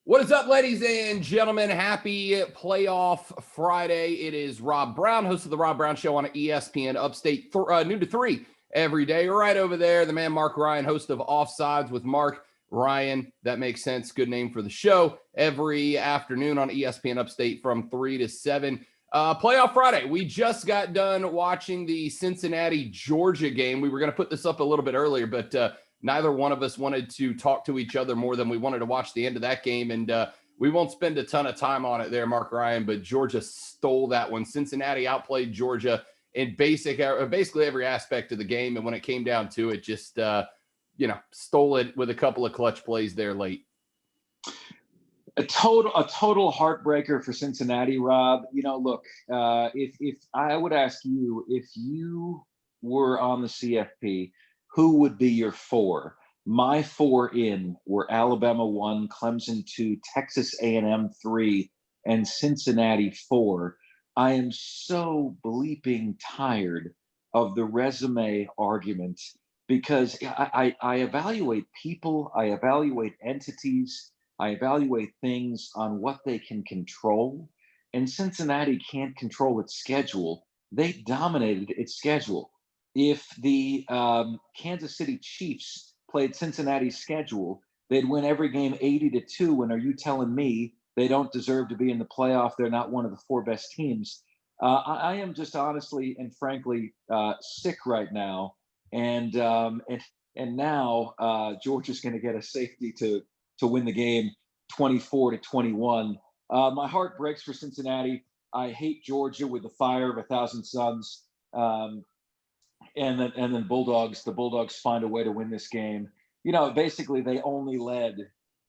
What is up, ladies and gentlemen? Happy playoff Friday. It is Rob Brown, host of the Rob Brown Show on ESPN Upstate, noon to 3 every day. Right over there, the man Marc Ryan, host of Offsides with Marc Ryan. That makes sense. Good name for the show. Every afternoon on ESPN Upstate from 3 to 7. Playoff Friday. We just got done watching the Cincinnati-Georgia game. We were going to put this up a little bit earlier, but neither one of us wanted to talk to each other more than we wanted to watch the end of that game. And we won't spend a ton of time on it there, Marc Ryan, but Georgia stole that one. Cincinnati outplayed Georgia in basically every aspect of the game. And when it came down to it, just, stole it with a couple of clutch plays there late. A total heartbreaker for Cincinnati, Rob. Look, if I would ask you, if you were on the CFP, who would be your four? My four were Alabama 1, Clemson 2, Texas A&M 3, and Cincinnati 4. I am so bleeping tired of the resume argument because I evaluate people, I evaluate entities, I evaluate things on what they can control. And Cincinnati can't control its schedule. They dominated its schedule. If the Kansas City Chiefs played Cincinnati's schedule, they'd win every game 80-2. And are you telling me they don't deserve to be in the playoff? They're not one of the four best teams. I am just honestly and frankly sick right now. And now Georgia's going to get a safety to win the game 24-21. My heart breaks for Cincinnati. I hate Georgia with the fire of 1,000 suns. And then the Bulldogs find a way to win this game. Basically they only led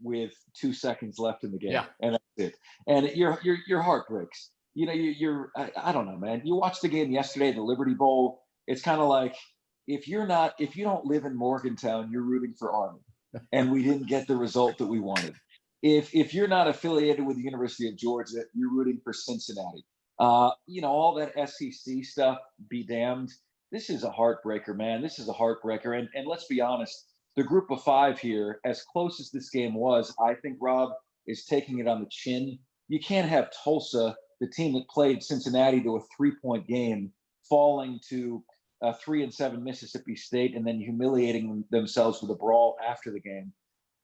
with 2 seconds left in the game. Yeah. And that's it. And your heart breaks. I don't know, man. You watched the game yesterday, the Liberty Bowl. It's kind of like if you don't live in Morgantown, you're rooting for Army. And we didn't get the result that we wanted. If you're not affiliated with the University of Georgia, you're rooting for Cincinnati. All that SEC stuff, be damned. This is a heartbreaker, man. This is a heartbreaker. And let's be honest, the group of five here, as close as this game was, I think Rob is taking it on the chin. You can't have Tulsa, the team that played Cincinnati to a 3-point game, falling to 3-7 Mississippi State and then humiliating themselves with a brawl after the game.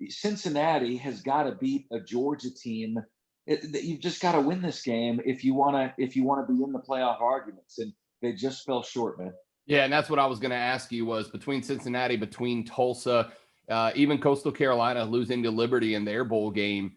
Cincinnati has got to beat a Georgia team. You've just got to win this game if you want to be in the playoff arguments, and they just fell short, man. Yeah, and that's what I was going to ask you was between Cincinnati, between Tulsa, even Coastal Carolina losing to Liberty in their bowl game.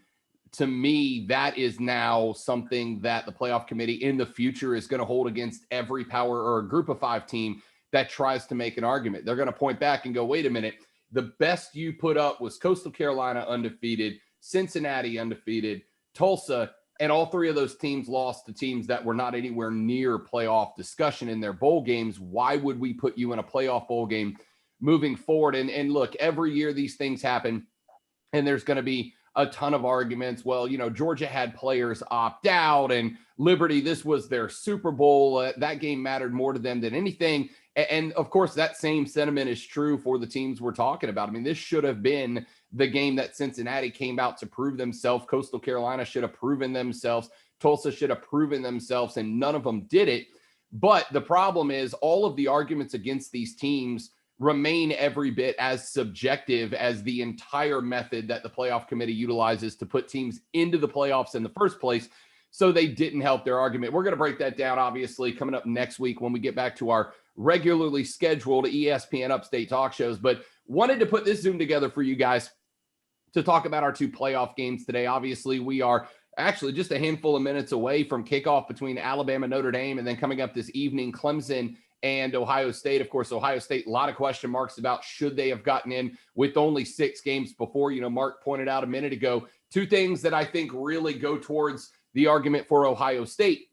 To me, that is now something that the playoff committee in the future is going to hold against every power or a group of five team that tries to make an argument. They're going to point back and go, wait a minute, the best you put up was Coastal Carolina undefeated, Cincinnati undefeated, Tulsa, and all three of those teams lost to teams that were not anywhere near playoff discussion in their bowl games. Why would we put you in a playoff bowl game moving forward? And look, every year these things happen, and there's going to be a ton of arguments. Well, Georgia had players opt out, and Liberty, this was their Super Bowl. That game mattered more to them than anything. And of course, that same sentiment is true for the teams we're talking about. I mean, this should have been the game that Cincinnati came out to prove themselves. Coastal Carolina should have proven themselves. Tulsa should have proven themselves, and none of them did it. But the problem is all of the arguments against these teams remain every bit as subjective as the entire method that the playoff committee utilizes to put teams into the playoffs in the first place. So they didn't help their argument. We're going to break that down, obviously, coming up next week when we get back to our regularly scheduled ESPN Upstate talk shows. But wanted to put this Zoom together for you guys to talk about our two playoff games today. Obviously, we are actually just a handful of minutes away from kickoff between Alabama, Notre Dame, and then coming up this evening, Clemson and Ohio State. Of course, Ohio State, a lot of question marks about should they have gotten in with only 6 games before. Mark pointed out a minute ago, two things that I think really go towards the argument for Ohio State,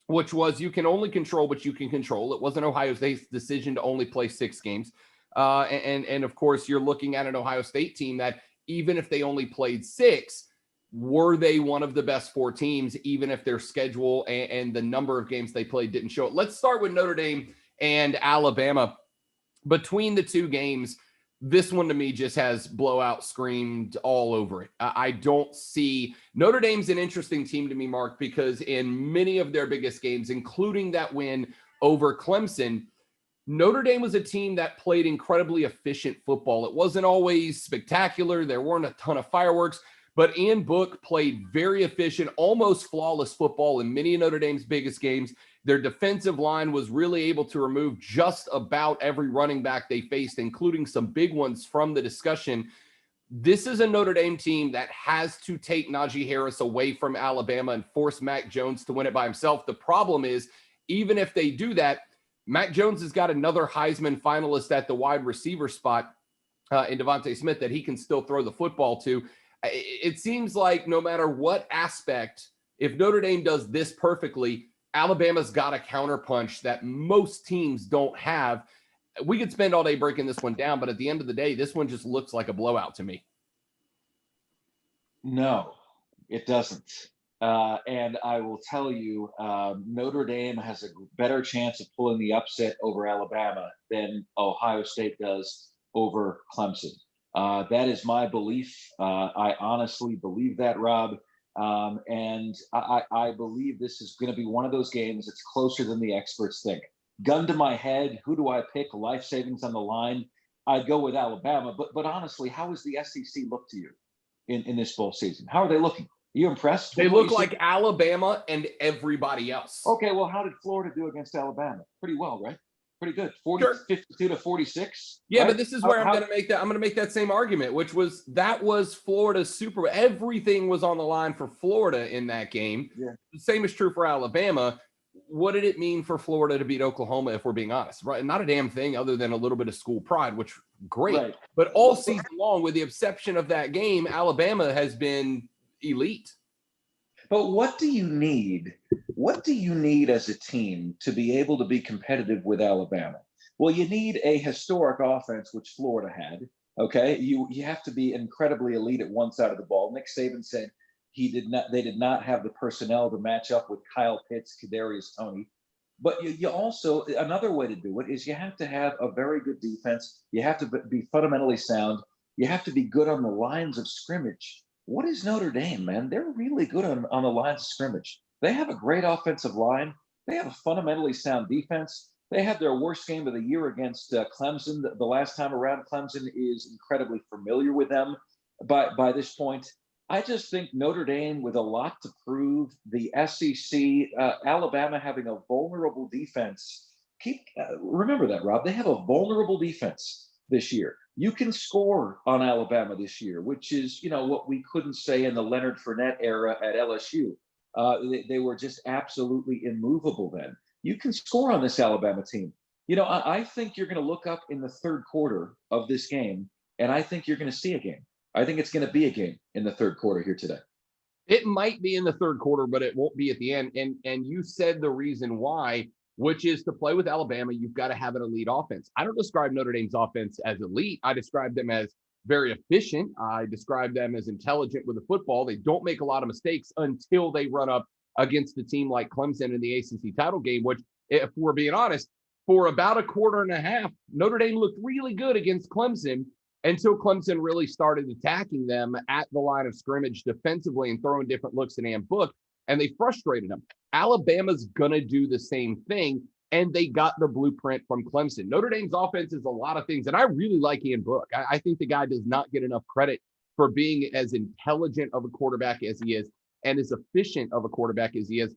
which was you can only control what you can control. It wasn't Ohio State's decision to only play 6 games. And of course, you're looking at an Ohio State team that even if they only played 6, were they one of the best 4 teams, even if their schedule and the number of games they played didn't show it? Let's start with Notre Dame and Alabama. Between the two games, This one to me just has blowout screamed all over it. I don't see Notre Dame's an interesting team to me, Mark, because in many of their biggest games, including that win over Clemson, Notre Dame was a team that played incredibly efficient football. It wasn't always spectacular. There weren't a ton of fireworks, but Ian Book played very efficient, almost flawless football in many of Notre Dame's biggest games. Their defensive line was really able to remove just about every running back they faced, including some big ones from the discussion. This is a Notre Dame team that has to take Najee Harris away from Alabama and force Mac Jones to win it by himself. The problem is, even if they do that, Mac Jones has got another Heisman finalist at the wide receiver spot in Devontae Smith that he can still throw the football to. It seems like no matter what aspect, if Notre Dame does this perfectly, Alabama's got a counterpunch that most teams don't have. We could spend all day breaking this one down, but at the end of the day, this one just looks like a blowout to me. No, it doesn't. And I will tell you, Notre Dame has a better chance of pulling the upset over Alabama than Ohio State does over Clemson. That is my belief. I honestly believe that, Rob. And I believe this is going to be one of those games that's closer than the experts think. Gun to my head, who do I pick? Life savings on the line. I'd go with Alabama. But honestly, how does the SEC look to you in this bowl season? How are they looking? Are you impressed? They look like Alabama and everybody else. Okay, well, how did Florida do against Alabama? Pretty well, right? Pretty good. 52 to 46. Yeah, right? but this is where I'm going to make that same argument, which was that was Florida's Super Bowl. Everything was on the line for Florida in that game. Yeah. The same is true for Alabama. What did it mean for Florida to beat Oklahoma, if we're being honest? Right? Not a damn thing other than a little bit of school pride, which great. Right. But all season long, with the exception of that game, Alabama has been elite. But what do you need? What do you need as a team to be able to be competitive with Alabama? Well, you need a historic offense, which Florida had. Okay, you have to be incredibly elite at one side of the ball. Nick Saban said they did not have the personnel to match up with Kyle Pitts, Kadarius Toney. But you also, another way to do it is you have to have a very good defense. You have to be fundamentally sound. You have to be good on the lines of scrimmage. What is Notre Dame, man? They're really good on the lines of scrimmage. They have a great offensive line. They have a fundamentally sound defense. They had their worst game of the year against Clemson. The last time around, Clemson is incredibly familiar with them by this point. I just think Notre Dame, with a lot to prove, the SEC, Alabama having a vulnerable defense. Remember that, Rob. They have a vulnerable defense this year. You can score on Alabama this year, which is, what we couldn't say in the Leonard Fournette era at LSU. They were just absolutely immovable then. You can score on this Alabama team. I think you're going to look up in the third quarter of this game, and I think you're going to see a game. I think it's going to be a game in the third quarter here today. It might be in the third quarter, but it won't be at the end. And you said the reason why, which is to play with Alabama, you've got to have an elite offense. I don't describe Notre Dame's offense as elite. I describe them as very efficient. I describe them as intelligent with the football. They don't make a lot of mistakes until they run up against a team like Clemson in the ACC title game, which, if we're being honest, for about a quarter and a half, Notre Dame looked really good against Clemson until Clemson really started attacking them at the line of scrimmage defensively and throwing different looks in Ian Book, and they frustrated them. Alabama's going to do the same thing, and they got the blueprint from Clemson. Notre Dame's offense is a lot of things, and I really like Ian Book. I think the guy does not get enough credit for being as intelligent of a quarterback as he is and as efficient of a quarterback as he is.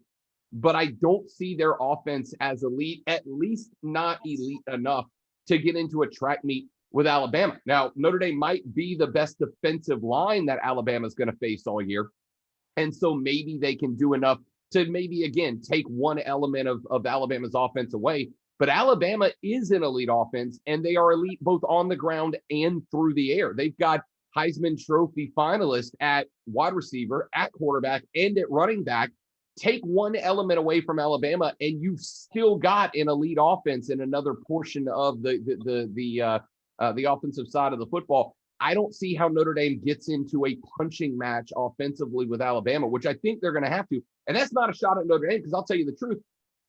But I don't see their offense as elite, at least not elite enough to get into a track meet with Alabama. Now, Notre Dame might be the best defensive line that Alabama's going to face all year. And so maybe they can do enough to maybe, again, take one element of Alabama's offense away. But Alabama is an elite offense, and they are elite both on the ground and through the air. They've got Heisman Trophy finalists at wide receiver, at quarterback, and at running back. Take one element away from Alabama, and you've still got an elite offense in another portion of the offensive side of the football. I don't see how Notre Dame gets into a punching match offensively with Alabama, which I think they're going to have to. And that's not a shot at Notre Dame, because I'll tell you the truth.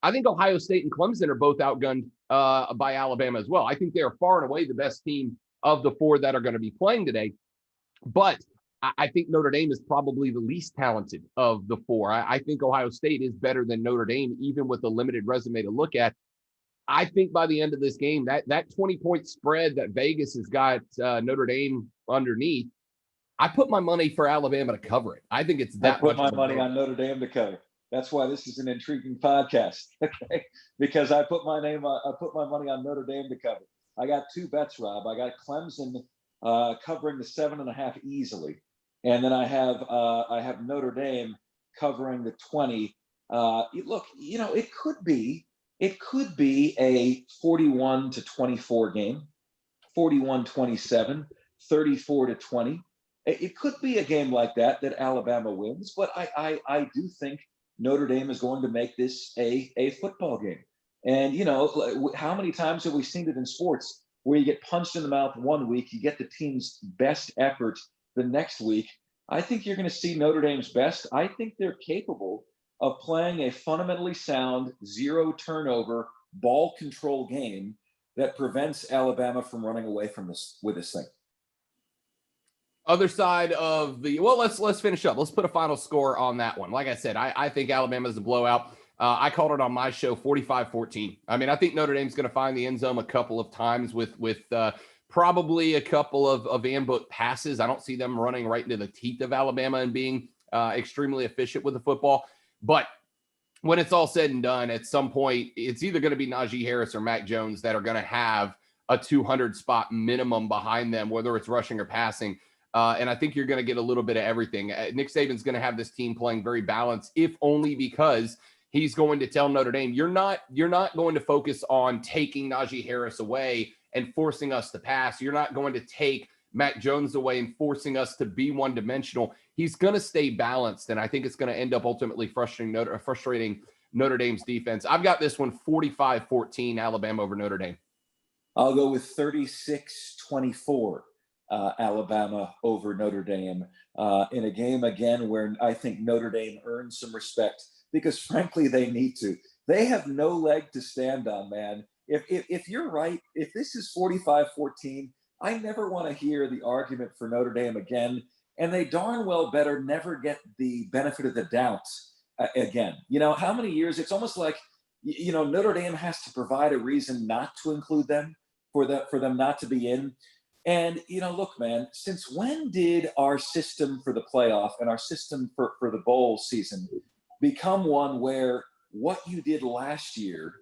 I think Ohio State and Clemson are both outgunned by Alabama as well. I think they are far and away the best team of the four that are going to be playing today. But I think Notre Dame is probably the least talented of the four. I think Ohio State is better than Notre Dame, even with a limited resume to look at. I think by the end of this game, that 20-point spread that Vegas has got Notre Dame underneath, I put my money for Alabama to cover it. I think it's that I put much my money on Notre Dame to cover. That's why this is an intriguing podcast, okay? Because I put my money on Notre Dame to cover. I got two bets, Rob. I got Clemson covering the 7.5 easily, and then I have Notre Dame covering the 20. Look, it could be a 41-24 game, 41-27, 34-20. It could be a game like that Alabama wins, but I do think Notre Dame is going to make this a football game. And, how many times have we seen it in sports where you get punched in the mouth one week, you get the team's best effort the next week? I think you're going to see Notre Dame's best. I think they're capable of playing a fundamentally sound, zero turnover, ball control game that prevents Alabama from running away from this thing. Other side of let's finish up. Let's put a final score on that one. Like I said, I think Alabama's a blowout. I called it on my show 45-14. I mean, I think Notre Dame's going to find the end zone a couple of times with probably a couple of ambush passes. I don't see them running right into the teeth of Alabama and being extremely efficient with the football. But when it's all said and done, at some point, it's either going to be Najee Harris or Mac Jones that are going to have a 200 spot minimum behind them, whether it's rushing or passing. And I think you're going to get a little bit of everything. Nick Saban's going to have this team playing very balanced, if only because he's going to tell Notre Dame, you're not going to focus on taking Najee Harris away and forcing us to pass. You're not going to take Mac Jones away and forcing us to be one-dimensional. He's going to stay balanced, and I think it's going to end up ultimately frustrating Notre Dame's defense. I've got this one 45-14, Alabama over Notre Dame. I'll go with 36-24. Alabama over Notre Dame in a game, again, where I think Notre Dame earns some respect because, frankly, they need to. They have no leg to stand on, man. If you're right, if this is 45-14, I never want to hear the argument for Notre Dame again, and they darn well better never get the benefit of the doubt again. How many years? It's almost like, Notre Dame has to provide a reason not to include them, for them not to be in. And, look, man, since when did our system for the playoff and our system for the bowl season become one where what you did last year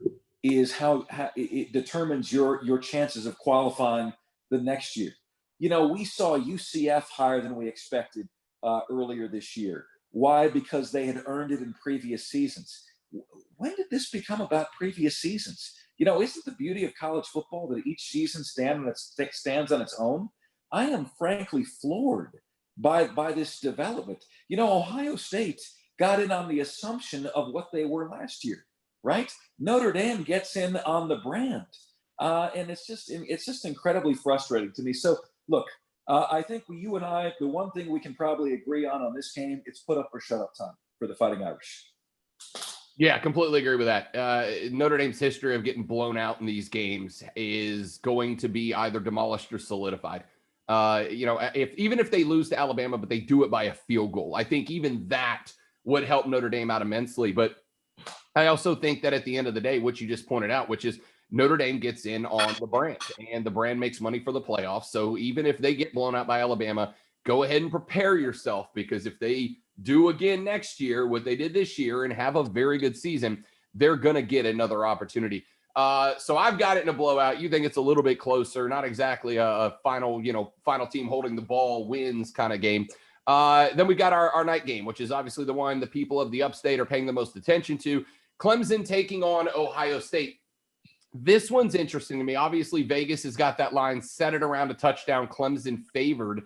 is how it determines your chances of qualifying the next year? We saw UCF higher than we expected earlier this year. Why? Because they had earned it in previous seasons. When did this become about previous seasons? Isn't the beauty of college football that each season stands on its own? I am frankly floored by this development. Ohio State got in on the assumption of what they were last year, right? Notre Dame gets in on the brand. And it's just incredibly frustrating to me. So, look, I think you and I, the one thing we can probably agree on this game, it's put up or shut up time for the Fighting Irish. Yeah, completely agree with that. Notre Dame's history of getting blown out in these games is going to be either demolished or solidified. Even if they lose to Alabama, but they do it by a field goal, I think even that would help Notre Dame out immensely. But I also think that at the end of the day, what you just pointed out, which is Notre Dame gets in on the brand, and the brand makes money for the playoffs. So even if they get blown out by Alabama, go ahead and prepare yourself, because if they do again next year what they did this year and have a very good season, they're going to get another opportunity. So I've got it in a blowout. You think it's a little bit closer, not exactly a final team holding the ball wins kind of game. Then we got our night game, which is obviously the one the people of the upstate are paying the most attention to. Clemson taking on Ohio State. This one's interesting to me. Obviously, Vegas has got that line set it around a touchdown, Clemson favored.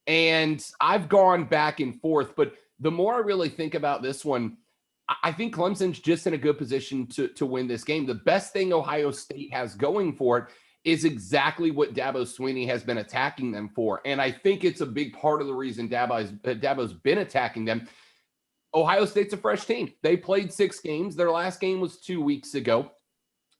And I've gone back and forth, but the more I really think about this one, I think Clemson's just in a good position to win this game. The best thing Ohio State has going for it is exactly what Dabo Swinney has been attacking them for. And I think it's a big part of the reason Dabo's been attacking them. Ohio State's a fresh team. They played 6 games. Their last game was 2 weeks ago.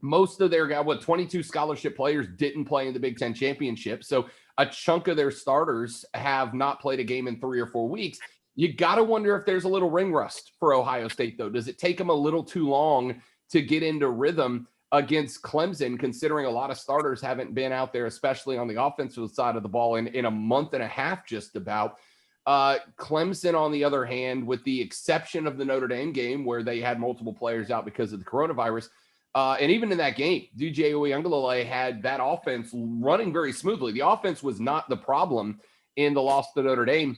Most of their 22 scholarship players didn't play in the Big Ten championship. So a chunk of their starters have not played a game in 3 or 4 weeks. You got to wonder if there's a little ring rust for Ohio State, though. Does it take them a little too long to get into rhythm against Clemson, considering a lot of starters haven't been out there, especially on the offensive side of the ball, in a month and a half just about? Clemson, on the other hand, with the exception of the Notre Dame game where they had multiple players out because of the coronavirus, and even in that game, DJ Uiagalelei had that offense running very smoothly. The offense was not the problem in the loss to Notre Dame.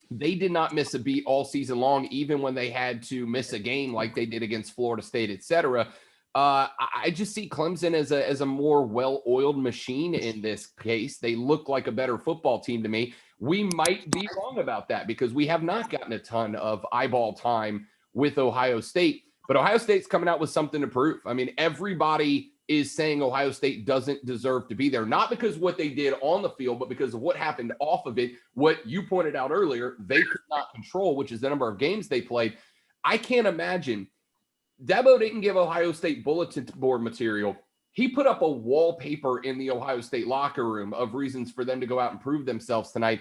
They did not miss a beat all season long, even when they had to miss a game like they did against Florida State, etc. I just see Clemson as a more well-oiled machine in this case. They look like a better football team to me. We might be wrong about that because we have not gotten a ton of eyeball time with Ohio State. But Ohio State's coming out with something to prove. I mean, everybody is saying Ohio State doesn't deserve to be there, not because of what they did on the field, but because of what happened off of it. What you pointed out earlier, they could not control, which is the number of games they played. I can't imagine. Dabo didn't give Ohio State bulletin board material. He put up a wallpaper in the Ohio State locker room of reasons for them to go out and prove themselves tonight.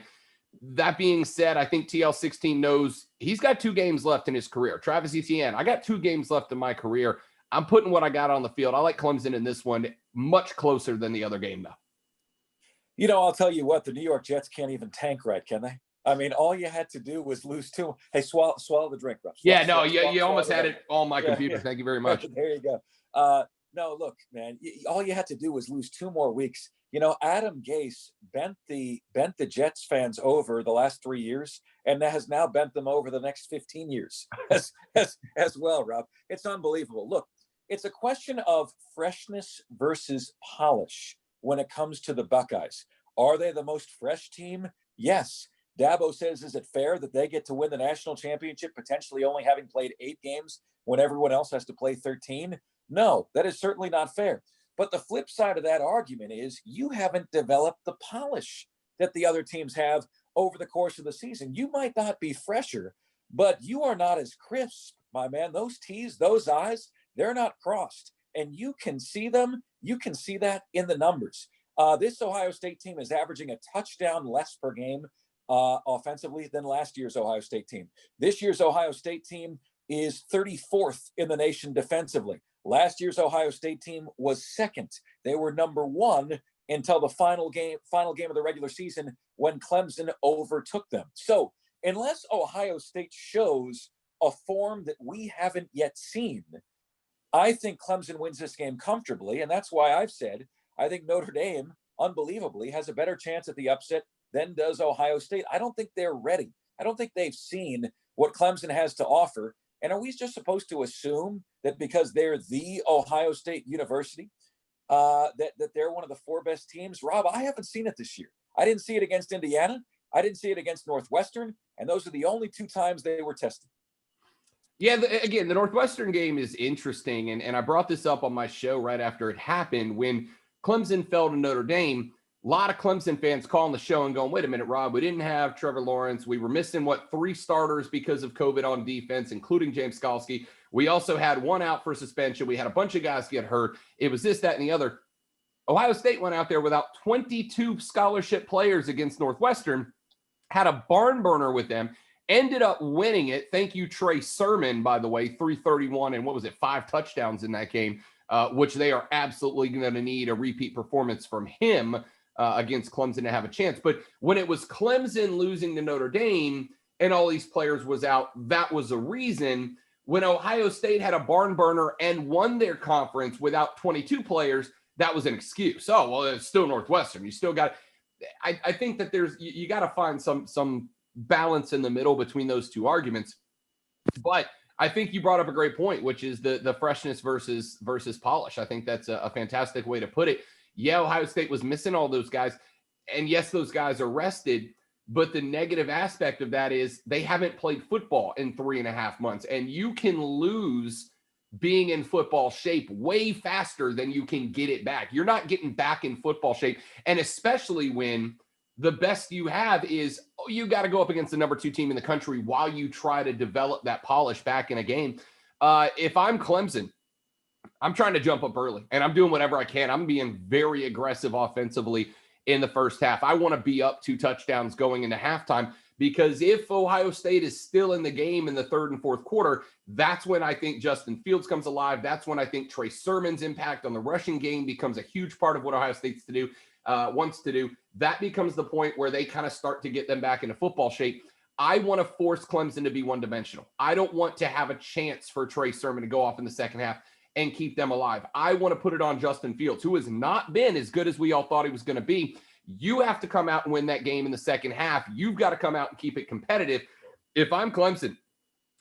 That being said, I think TL16 knows he's got 2 games left in his career. Travis Etienne, I got 2 games left in my career. I'm putting what I got on the field. I like Clemson in this one much closer than the other game, though. I'll tell you what, the New York Jets can't even tank right, can they? I mean, all you had to do was lose 2. Hey, swallow the drink, bro. You almost had it on my computer. Yeah. Thank you very much. There you go. No, look, man, all you had to do was lose 2 more weeks. Adam Gase bent the Jets fans over the last 3 years, and that has now bent them over the next 15 years as well, Rob. It's unbelievable. Look, it's a question of freshness versus polish when it comes to the Buckeyes. Are they the most fresh team? Yes. Dabo says, is it fair that they get to win the national championship, potentially only having played 8 games when everyone else has to play 13? No, that is certainly not fair. But the flip side of that argument is you haven't developed the polish that the other teams have over the course of the season. You might not be fresher, but you are not as crisp, my man. Those T's, those I's, they're not crossed. And you can see them. You can see that in the numbers. This Ohio State team is averaging a touchdown less per game offensively than last year's Ohio State team. This year's Ohio State team is 34th in the nation defensively. Last year's Ohio State team was 2nd. They were number 1 until the final game of the regular season when Clemson overtook them. So unless Ohio State shows a form that we haven't yet seen, I think Clemson wins this game comfortably. And that's why I've said I think Notre Dame, unbelievably, has a better chance at the upset than does Ohio State. I don't think they're ready. I don't think they've seen what Clemson has to offer. And are we just supposed to assume that because they're the Ohio State University, that they're one of the 4 best teams? Rob, I haven't seen it this year. I didn't see it against Indiana. I didn't see it against Northwestern. And those are the only 2 times they were tested. Yeah, again, the Northwestern game is interesting. And I brought this up on my show right after it happened. When Clemson fell to Notre Dame, a lot of Clemson fans calling the show and going, wait a minute, Rob, we didn't have Trevor Lawrence. We were missing, 3 starters because of COVID on defense, including James Skalski. We also had 1 out for suspension. We had a bunch of guys get hurt. It was this, that, and the other. Ohio State went out there without 22 scholarship players against Northwestern, had a barn burner with them, ended up winning it. Thank you, Trey Sermon, by the way, 331 and 5 touchdowns in that game, which they are absolutely going to need a repeat performance from him against Clemson to have a chance. But when it was Clemson losing to Notre Dame and all these players was out, that was a reason. When Ohio State had a barn burner and won their conference without 22 players, that was an excuse. Oh, well, it's still Northwestern. You still got – I think that you got to find some balance in the middle between those 2 arguments. But I think you brought up a great point, which is the freshness versus polish. I think that's a fantastic way to put it. Yeah, Ohio State was missing all those guys. And yes, those guys are rested. But the negative aspect of that is they haven't played football in 3.5 months. And you can lose being in football shape way faster than you can get it back. You're not getting back in football shape. And especially when the best you have is, you got to go up against the number 2 team in the country while you try to develop that polish back in a game. If I'm Clemson, I'm trying to jump up early, and I'm doing whatever I can. I'm being very aggressive offensively in the first half. I want to be up 2 touchdowns going into halftime, because if Ohio State is still in the game in the third and fourth quarter, that's when I think Justin Fields comes alive. That's when I think Trey Sermon's impact on the rushing game becomes a huge part of what Ohio State's to do, wants to do. That becomes the point where they kind of start to get them back into football shape. I want to force Clemson to be one-dimensional. I don't want to have a chance for Trey Sermon to go off in the second half and keep them alive. I want to put it on Justin Fields, who has not been as good as we all thought he was going to be. You have to come out and win that game in the second half. You've got to come out and keep it competitive. If I'm Clemson,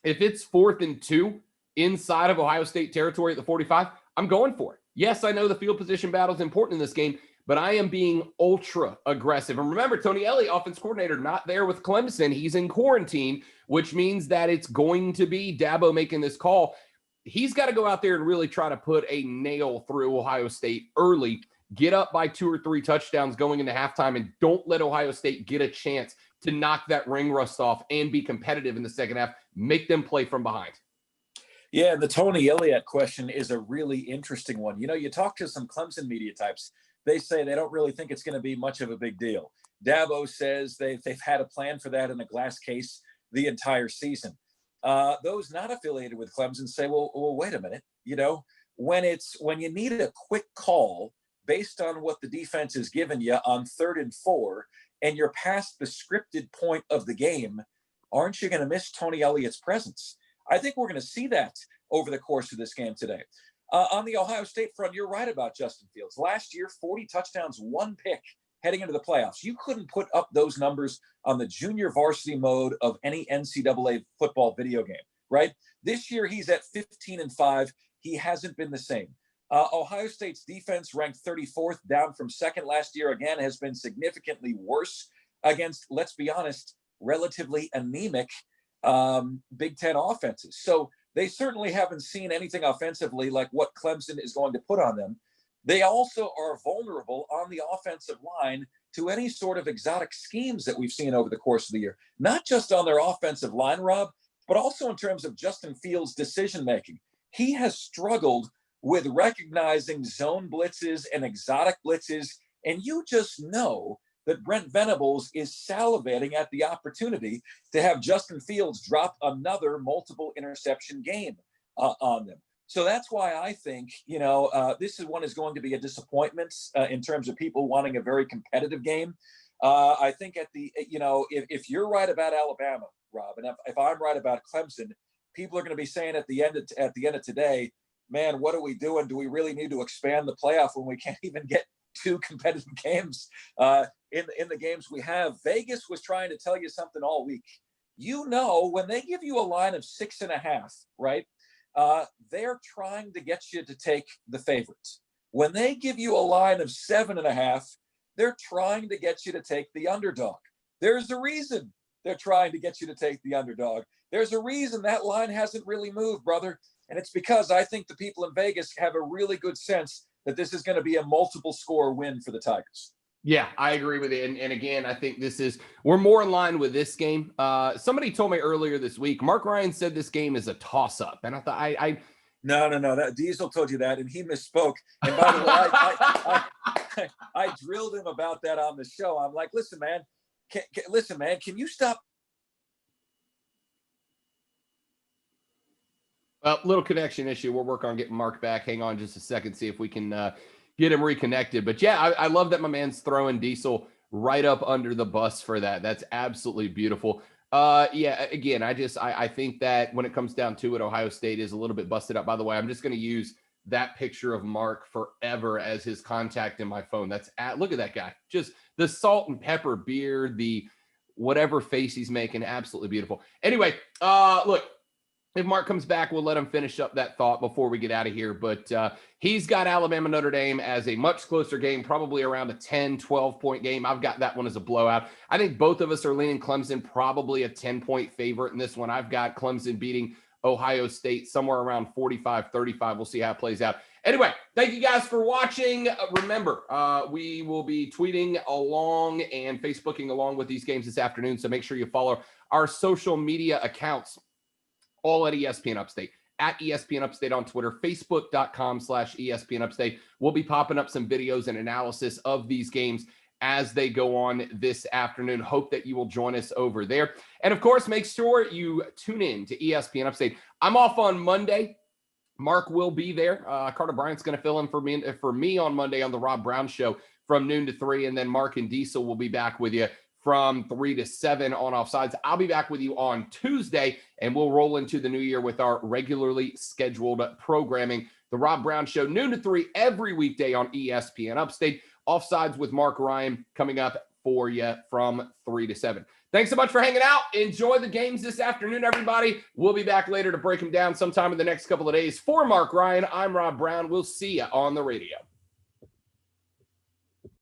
if it's 4th and 2 inside of Ohio State territory at the 45, I'm going for it. Yes, I know the field position battle is important in this game, but I am being ultra aggressive. And remember, Tony Elliott, offense coordinator, not there with Clemson. He's in quarantine, which means that it's going to be Dabo making this call. He's got to go out there and really try to put a nail through Ohio State early, get up by 2 or 3 touchdowns going into halftime, and don't let Ohio State get a chance to knock that ring rust off and be competitive in the second half. Make them play from behind. Yeah, the Tony Elliott question is a really interesting one. You know, you talk to some Clemson media types, they say they don't really think it's going to be much of a big deal. Dabo says they've had a plan for that in a glass case the entire season. Those not affiliated with Clemson say, well, wait a minute. You know, when you need a quick call based on what the defense has given you on 3rd and 4, and you're past the scripted point of the game, aren't you going to miss Tony Elliott's presence? I think we're going to see that over the course of this game today. On the Ohio State front, you're right about Justin Fields. Last year, 40 touchdowns, 1 pick heading into the playoffs. You couldn't put up those numbers on the junior varsity mode of any NCAA football video game, right? This year, he's at 15-5. He hasn't been the same. Ohio State's defense, ranked 34th, down from 2nd last year, again, has been significantly worse against, let's be honest, relatively anemic Big Ten offenses. So they certainly haven't seen anything offensively like what Clemson is going to put on them. They also are vulnerable on the offensive line to any sort of exotic schemes that we've seen over the course of the year, not just on their offensive line, Rob, but also in terms of Justin Fields' decision-making. He has struggled with recognizing zone blitzes and exotic blitzes, and you just know that Brent Venables is salivating at the opportunity to have Justin Fields drop another multiple interception game on them. So that's why I think, this one is going to be a disappointment in terms of people wanting a very competitive game. I think if you're right about Alabama, Rob, and if I'm right about Clemson, people are going to be saying at the end of today, man, what are we doing? Do we really need to expand the playoff when we can't even get 2 competitive games in the games we have? Vegas was trying to tell you something all week. When they give you a line of 6.5, right? They're trying to get you to take the favorites. When they give you a line of 7.5, they're trying to get you to take the underdog. There's a reason they're trying to get you to take the underdog. There's a reason that line hasn't really moved, brother. And it's because I think the people in Vegas have a really good sense that this is going to be a multiple score win for the Tigers. Yeah, I agree with it. And again, I think we're more in line with this game. Somebody told me earlier this week, Marc Ryan said this game is a toss-up. And I thought, No. That Diesel told you that, and he misspoke. And by the way, I drilled him about that on the show. I'm like, listen, man, can you stop? Little connection issue. We'll work on getting Mark back. Hang on just a second, see if we can get him reconnected. But yeah, I love that my man's throwing Diesel right up under the bus for that. That's absolutely beautiful. Yeah, again, I think that when it comes down to it, Ohio State is a little bit busted up. By the way, I'm just going to use that picture of Mark forever as his contact in my phone. Look at that guy. Just the salt and pepper beard, the whatever face he's making, absolutely beautiful. Anyway, look, if Mark comes back, we'll let him finish up that thought before we get out of here. But he's got Alabama Notre Dame as a much closer game, probably around a 10, 12-point game. I've got that one as a blowout. I think both of us are leaning Clemson, probably a 10-point favorite in this one. I've got Clemson beating Ohio State somewhere around 45-35. We'll see how it plays out. Anyway, thank you guys for watching. Remember, we will be tweeting along and Facebooking along with these games this afternoon. So make sure you follow our social media accounts. All at ESPN Upstate, at ESPN Upstate on Twitter, facebook.com/ESPN Upstate. We'll be popping up some videos and analysis of these games as they go on this afternoon. Hope that you will join us over there. And of course, make sure you tune in to ESPN Upstate. I'm off on Monday. Mark will be there. Carter Bryant's going to fill in for me on Monday on the Rob Brown Show from noon to 3. And then Mark and Diesel will be back with you from 3 to 7 on Offsides. I'll be back with you on Tuesday, and we'll roll into the new year with our regularly scheduled programming. The Rob Brown Show, noon to 3 every weekday on ESPN Upstate. Offsides with Marc Ryan coming up for you from 3 to 7. Thanks so much for hanging out. Enjoy the games this afternoon, everybody. We'll be back later to break them down sometime in the next couple of days. For Marc Ryan, I'm Rob Brown. We'll see you on the radio.